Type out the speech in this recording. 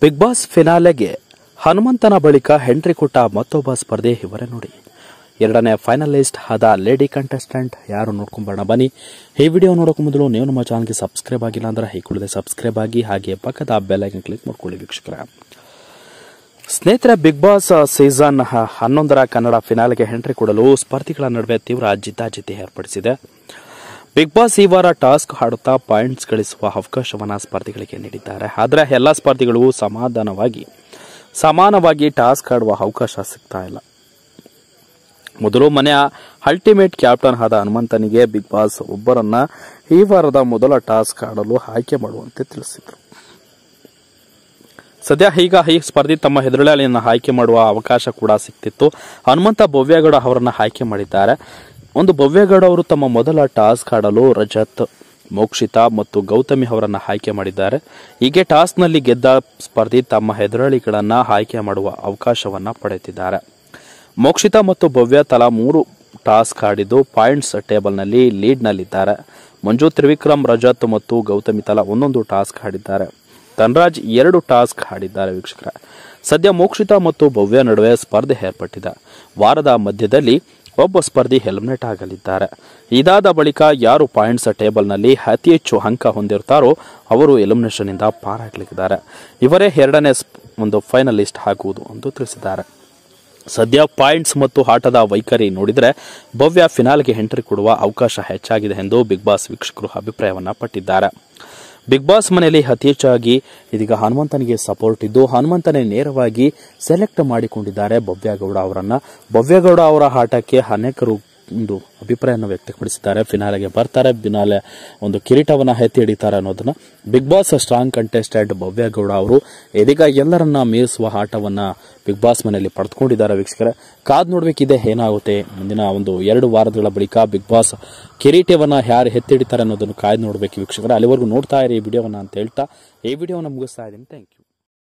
Big boss ಫಿನಾಲೆಗೆ ಹನುಮಂತನ ಬಳಿಕ entry ಕೊಟ್ಟ ಮತ್ತೊಬ್ಬ ಸ್ಪರ್ಧೆ ಇವರೇ ನೋಡಿ. ಎರಡನೇ ಫೈನಲಿಸ್ಟ್ ಆದ ಲೇಡಿ ಕಂಟೆಸ್ಟೆಂಟ್ ಯಾರು ನೋಡ್ಕೊಂಬರೋಣ ಬನ್ನಿ. ಈ ವಿಡಿಯೋ ನೋಡೋಕೆ ಮೊದಲು ನೀವು ನಮ್ಮ ಚಾನಲ್ಗೆ ಸಬ್ಸ್ಕ್ರೈಬ್ ಆಗಿಲ್ಲ ಅಂದ್ರೆ ಈ ಕೂಡಲೇ ಸಬ್ಸ್ಕ್ರೈಬ್ ಆಗಿ, ಹಾಗೆ ಪಕ್ಕದ ಬೆಲ್ ಐಕಾನ್ ಕ್ಲಿಕ್ ಮಾಡ್ಕೊಳ್ಳಿ ವೀಕ್ಷಕರೇ. ಸ್ನೇಹಿತರೆ, ಬಿಗ್ ಬಾಸ್ ಸೀಸನ್ 11ರ ಕನ್ನಡ ಫಿನಾಲೆಗೆ ಎಂಟ್ರಿ ಕೊಡಲು ಸ್ಪರ್ಧಿಗಳ ನಡುವೆ ತೀವ್ರ ಜಿದ್ದಾಜಿದ್ದಿ ಏರ್ಪಡಿಸಿದೆ. ಬಿಗ್ ಬಾಸ್ ಈ ವಾರ ಟಾಸ್ಕ್ ಆಡುತ್ತಾ ಪಾಯಿಂಟ್ಸ್ ಗಳಿಸುವ ಅವಕಾಶವನ್ನು ಸ್ಪರ್ಧಿಗಳಿಗೆ ನೀಡಿದ್ದಾರೆ. ಆದರೆ ಎಲ್ಲ ಸ್ಪರ್ಧಿಗಳು ಸಮಾನವಾಗಿ ಟಾಸ್ಕ್ ಆಡುವ ಅವಕಾಶ ಸಿಗ್ತಾ ಇಲ್ಲ. ಮೊದಲು ಮನೆಯ ಅಲ್ಟಿಮೇಟ್ ಕ್ಯಾಪ್ಟನ್ ಆದ ಹನುಮಂತನಿಗೆ ಬಿಗ್ ಬಾಸ್ ಒಬ್ಬರನ್ನ ಈ ವಾರದ ಮೊದಲ ಟಾಸ್ಕ್ ಆಡಲು ಆಯ್ಕೆ ಮಾಡುವಂತೆ ತಿಳಿಸಿದರು. ಸದ್ಯ ಈಗ ಈ ಸ್ಪರ್ಧಿ ತಮ್ಮ ಎದುರಾಳಿಯನ್ನು ಆಯ್ಕೆ ಮಾಡುವ ಅವಕಾಶ ಕೂಡ ಸಿಕ್ತಿತ್ತು. ಹನುಮಂತ ಭವ್ಯಗೌಡ ಅವರನ್ನ ಆಯ್ಕೆ ಮಾಡಿದ್ದಾರೆ. ಭವ್ಯಗೌಡ ಅವರು ತಮ್ಮ ಮೊದಲ ಟಾಸ್ಕ್ ಆಡಲು ರಜತ್, ಮೋಕ್ಷಿತಾ ಮತ್ತು ಗೌತಮಿ ಅವರನ್ನ ಆಯ್ಕೆ ಮಾಡಿದ್ದಾರೆ. ಹೀಗೆ ಟಾಸ್ಕ್ನಲ್ಲಿ ಗೆದ್ದ ಸ್ಪರ್ಧಿ ತಮ್ಮ ಎದುರಾಳಿಗಳನ್ನ ಆಯ್ಕೆ ಮಾಡುವ ಅವಕಾಶವನ್ನ ಪಡೆದಿದ್ದಾರೆ. ಮೋಕ್ಷಿತಾ ಮತ್ತು ಭವ್ಯ ತಲಾ 3 ಟಾಸ್ಕ್ ಆಡಿದ್ದು ಪಾಯಿಂಟ್ಸ್ ಟೇಬಲ್ನಲ್ಲಿ ಲೀಡ್ನಲ್ಲಿದ್ದಾರೆ. ಮಂಜು, ತ್ರಿವಿಕ್ರಮ್, ರಜತ್ ಮತ್ತು ಗೌತಮಿ ತಲಾ 1 ಟಾಸ್ಕ್ ಆಡಿದ್ದಾರೆ. ಧನರಾಜ್ 2 ಟಾಸ್ಕ್ ಆಡಿದ್ದಾರೆ. ವೀಕ್ಷಕರ, ಸದ್ಯ ಮೋಕ್ಷಿತಾ ಮತ್ತು ಭವ್ಯ ನಡುವೆ ಸ್ಪರ್ಧೆ ಏರ್ಪಟ್ಟಿದೆ. ವಾರದ ಮಧ್ಯದಲ್ಲಿ ಒಬ್ಬ ಸ್ಪರ್ಧಿ ಎಲಿಮಿನೇಟ್ ಆಗಲಿದ್ದಾರೆ. ಇದಾದ ಬಳಿಕ ಯಾರು ಪಾಯಿಂಟ್ಸ್ ಟೇಬಲ್ನಲ್ಲಿ ಅತಿ ಹೆಚ್ಚು ಅಂಕ ಹೊಂದಿರುತ್ತಾರೋ ಅವರು ಎಲಿಮಿನೇಷನ್ ಇಂದ ಪಾರಾಗಲಿದ್ದಾರೆ. ಇವರೇ ಎರಡನೇ ಫೈನಲಿಸ್ಟ್ ಆಗುವುದು ಎಂದು ತಿಳಿಸಿದ್ದಾರೆ. ಸದ್ಯ ಪಾಯಿಂಟ್ಸ್ ಮತ್ತು ಆಟದ ವೈಖರಿ ನೋಡಿದರೆ ಭವ್ಯ ಫಿನಾಲ್ಗೆ ಎಂಟ್ರಿ ಕೊಡುವ ಅವಕಾಶ ಹೆಚ್ಚಾಗಿದೆ ಎಂದು ಬಿಗ್ ಬಾಸ್ ವೀಕ್ಷಕರು ಅಭಿಪ್ರಾಯವನ್ನ ಪಟ್ಟಿದ್ದಾರೆ. ಬಿಗ್ ಬಾಸ್ ಮನೆಯಲ್ಲಿ ಅತಿ ಹೆಚ್ಚಾಗಿ ಇದೀಗ ಹನುಮಂತನಿಗೆ ಸಪೋರ್ಟ್ ಇದ್ದು, ಹನುಮಂತನೇ ನೇರವಾಗಿ ಸೆಲೆಕ್ಟ್ ಮಾಡಿಕೊಂಡಿದ್ದಾರೆ ಭವ್ಯಗೌಡ ಅವರನ್ನ. ಭವ್ಯಗೌಡ ಅವರ ಆಟಕ್ಕೆ ಅನೇಕರು ಅಭಿಪ್ರಾಯವನ್ನು ವ್ಯಕ್ತಪಡಿಸಿದ್ದಾರೆ. ಫಿನಾಲೆಗೆ ಬರ್ತಾರೆ, ಫಿನಾಲೆ ಕಿರೀಟವನ್ನ ಎತ್ತಿ ಹಿಡಿತಾರೆ ಅನ್ನೋದನ್ನ Bigg Boss strong contestant Bhavya Gowda ಅವರು ಇದೀಗ ಎಲ್ಲರನ್ನ ಮೀರಿಸುವ ಆಟವನ್ನ ಬಿಗ್ ಬಾಸ್ ಮನೆಯಲ್ಲಿ ಪಡೆದುಕೊಂಡಿದ್ದಾರೆ. ವೀಕ್ಷಕರೇ, ಕಾದ್ ನೋಡ್ಬೇಕಿದೆ ಏನಾಗುತ್ತೆ. ಮುಂದಿನ 2 ವಾರಗಳ ಬಳಿಕ ಬಿಗ್ ಬಾಸ್ ಕಿರೀಟವನ್ನ ಯಾರು ಎತ್ತಿ ಹಿಡಿತಾರೆ ಅನ್ನೋದನ್ನು ಕಾಯ್ದು ನೋಡ್ಬೇಕು ವೀಕ್ಷಕರೇ. ಅಲ್ಲಿವರೆಗೂ ನೋಡ್ತಾ ಇರಿ ಈ ವಿಡಿಯೋವನ್ನ ಅಂತ ಹೇಳ್ತಾ ಈ ವಿಡಿಯೋವನ್ನ ಮುಗಿಸ್ತಾ ಇದ್ದೀನಿ. Thank you.